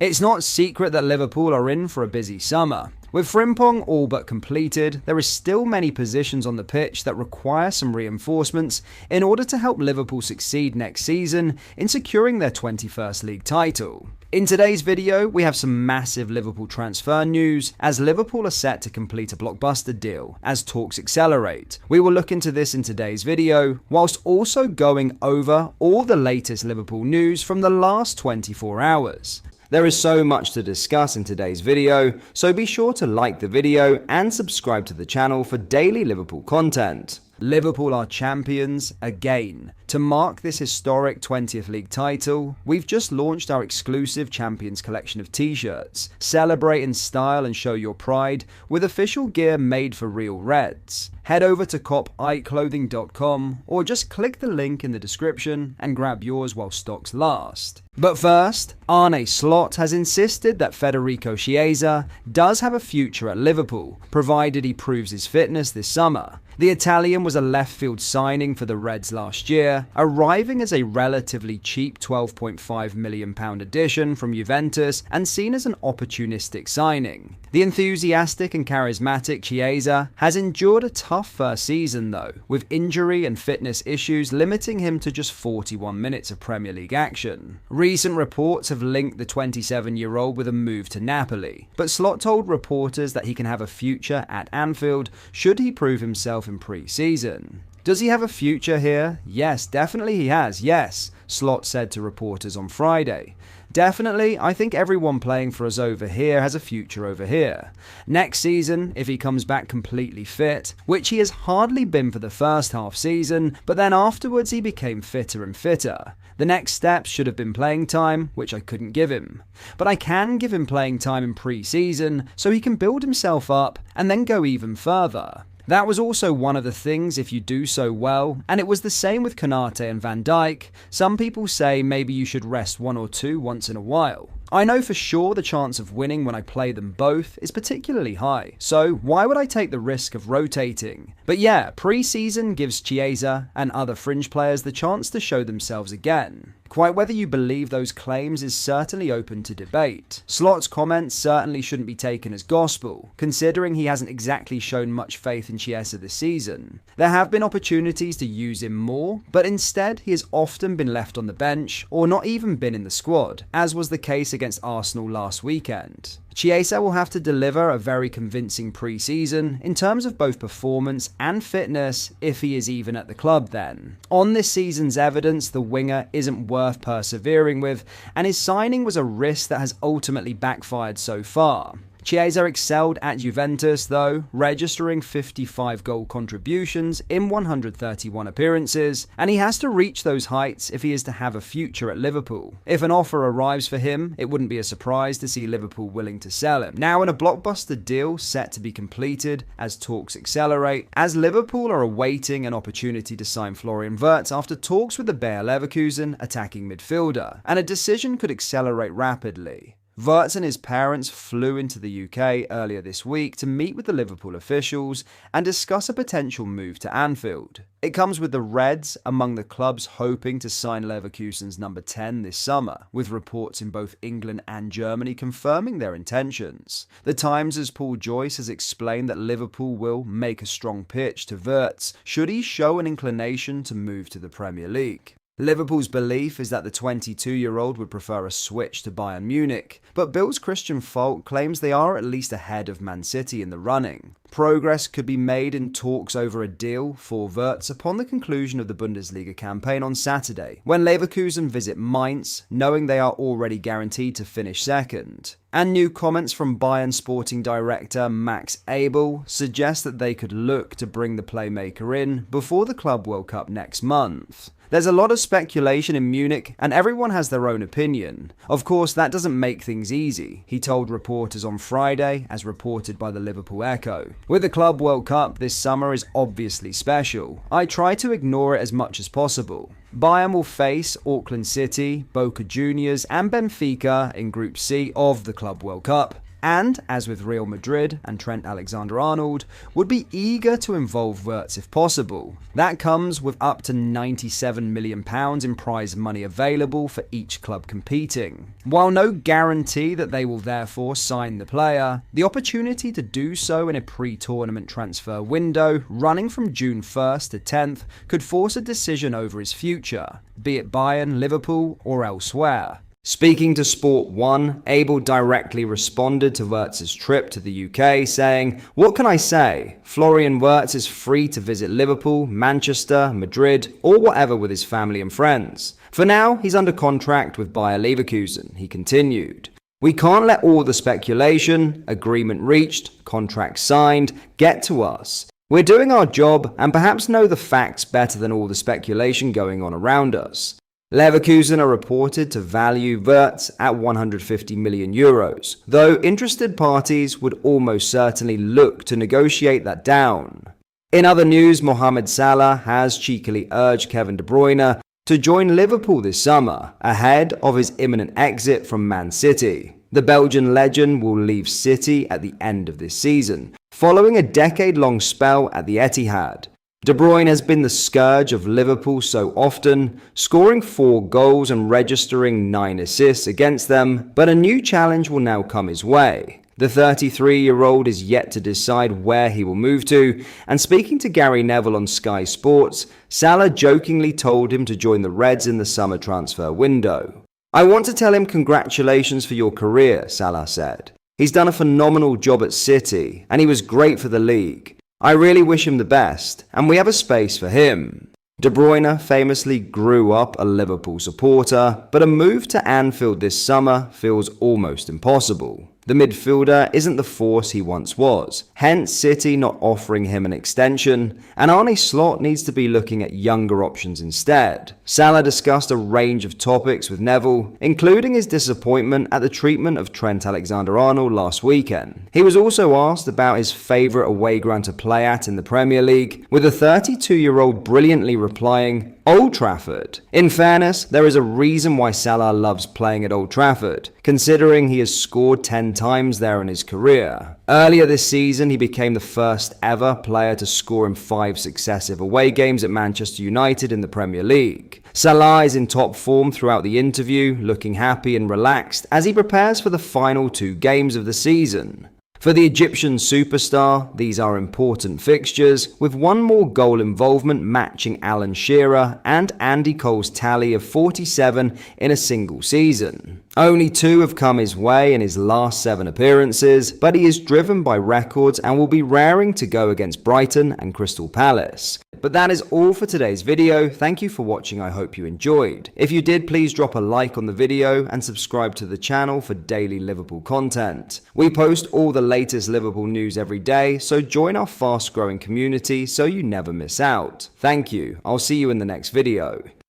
It's not secret that Liverpool are in for a busy summer. With Frimpong all but completed, there is still many positions on the pitch that require some reinforcements in order to help Liverpool succeed next season in securing their 21st league title. In today's video, we have some massive Liverpool transfer news as Liverpool are set to complete a blockbuster deal as talks accelerate. We will look into this in today's video, whilst also going over all the latest Liverpool news from the last 24 hours. There is so much to discuss in today's video, so be sure to like the video and subscribe to the channel for daily Liverpool content. Liverpool are champions again. To mark this historic 20th league title, we've just launched our exclusive Champions collection of t-shirts. Celebrate in style and show your pride with official gear made for real Reds. Head over to copiclothing.com or just click the link in the description and grab yours while stocks last. But first, Arne Slot has insisted that Federico Chiesa does have a future at Liverpool, provided he proves his fitness this summer. The Italian was a left field signing for the Reds last year, arriving as a relatively cheap £12.5 million addition from Juventus and seen as an opportunistic signing. The enthusiastic and charismatic Chiesa has endured a tough first season though, with injury and fitness issues limiting him to just 41 minutes of Premier League action. Recent reports have linked the 27-year-old with a move to Napoli, but Slot told reporters that he can have a future at Anfield should he prove himself in pre-season. Does he have a future here? Yes, definitely he has, yes, Slot said to reporters on Friday. Definitely, I think everyone playing for us over here has a future over here. Next season, if he comes back completely fit, which he has hardly been for the first half season, but then afterwards he became fitter and fitter. The next step should have been playing time, which I couldn't give him. But I can give him playing time in pre-season, so he can build himself up and then go even further. That was also one of the things if you do so well, and it was the same with Konate and Van Dijk. Some people say maybe you should rest one or two once in a while. I know for sure the chance of winning when I play them both is particularly high, so why would I take the risk of rotating? But yeah, pre-season gives Chiesa and other fringe players the chance to show themselves again. Quite whether you believe those claims is certainly open to debate. Slot's comments certainly shouldn't be taken as gospel, considering he hasn't exactly shown much faith in Chiesa this season. There have been opportunities to use him more, but instead he has often been left on the bench or not even been in the squad, as was the case against Arsenal last weekend. Chiesa will have to deliver a very convincing pre-season in terms of both performance and fitness if he is even at the club then. On this season's evidence, the winger isn't worth persevering with, and his signing was a risk that has ultimately backfired so far. Chiesa excelled at Juventus though, registering 55 goal contributions in 131 appearances, and he has to reach those heights if he is to have a future at Liverpool. If an offer arrives for him, it wouldn't be a surprise to see Liverpool willing to sell him. Now in a blockbuster deal set to be completed as talks accelerate, as Liverpool are awaiting an opportunity to sign Florian Vertz after talks with the Bayern Leverkusen attacking midfielder, and a decision could accelerate rapidly. Vertz and his parents flew into the UK earlier this week to meet with the Liverpool officials and discuss a potential move to Anfield. It comes with the Reds among the clubs hoping to sign Leverkusen's number 10 this summer, with reports in both England and Germany confirming their intentions. The Times' Paul Joyce has explained that Liverpool will make a strong pitch to Vertz should he show an inclination to move to the Premier League. Liverpool's belief is that the 22-year-old would prefer a switch to Bayern Munich, but Bill's Christian Falk claims they are at least ahead of Man City in the running. Progress could be made in talks over a deal for Vertz upon the conclusion of the Bundesliga campaign on Saturday, when Leverkusen visit Mainz, knowing they are already guaranteed to finish second. And new comments from Bayern sporting director Max Abel suggest that they could look to bring the playmaker in before the Club World Cup next month. There's a lot of speculation in Munich, and everyone has their own opinion. Of course, that doesn't make things easy, he told reporters on Friday, as reported by the Liverpool Echo. With the Club World Cup this summer is obviously special. I try to ignore it as much as possible. Bayern will face Auckland City, Boca Juniors and Benfica in Group C of the Club World Cup. and, as with Real Madrid and Trent Alexander-Arnold, would be eager to involve Vertz if possible. That comes with up to £97 million in prize money available for each club competing. While no guarantee that they will therefore sign the player, the opportunity to do so in a pre-tournament transfer window running from June 1st to 10th could force a decision over his future, be it Bayern, Liverpool or elsewhere. Speaking to Sport 1, Abel directly responded to Vertz's trip to the UK, saying, "What can I say? Florian Vertz is free to visit Liverpool, Manchester, Madrid, or whatever with his family and friends. For now, he's under contract with Bayer Leverkusen," he continued. "We can't let all the speculation, agreement reached, contract signed, get to us. We're doing our job and perhaps know the facts better than all the speculation going on around us." Leverkusen are reported to value Vertz at €150 million, though interested parties would almost certainly look to negotiate that down. In other news, Mohamed Salah has cheekily urged Kevin De Bruyne to join Liverpool this summer, ahead of his imminent exit from Man City. The Belgian legend will leave City at the end of this season, following a decade-long spell at the Etihad. De Bruyne has been the scourge of Liverpool so often, scoring 4 goals and registering 9 assists against them, but a new challenge will now come his way. The 33-year-old is yet to decide where he will move to, and speaking to Gary Neville on Sky Sports, Salah jokingly told him to join the Reds in the summer transfer window. "I want to tell him congratulations for your career," Salah said. "He's done a phenomenal job at City, and he was great for the league. I really wish him the best, and we have a space for him." De Bruyne famously grew up a Liverpool supporter, but a move to Anfield this summer feels almost impossible. The midfielder isn't the force he once was, hence City not offering him an extension, and Arne Slot needs to be looking at younger options instead. Salah discussed a range of topics with Neville, including his disappointment at the treatment of Trent Alexander-Arnold last weekend. He was also asked about his favourite away ground to play at in the Premier League, with the 32-year-old brilliantly replying, "Old Trafford." In fairness, there is a reason why Salah loves playing at Old Trafford, considering he has scored 10 times there in his career. Earlier this season, he became the first ever player to score in 5 successive away games at Manchester United in the Premier League. Salah is in top form throughout the interview, looking happy and relaxed as he prepares for the final 2 games of the season. For the Egyptian superstar, these are important fixtures, with one more goal involvement matching Alan Shearer and Andy Cole's tally of 47 in a single season. Only 2 have come his way in his last 7 appearances, but he is driven by records and will be raring to go against Brighton and Crystal Palace. But that is all for today's video. Thank you for watching. I hope you enjoyed. If you did, please drop a like on the video and subscribe to the channel for daily Liverpool content. We post all the latest Liverpool news every day, so join our fast-growing community so you never miss out. Thank you. I'll see you in the next video.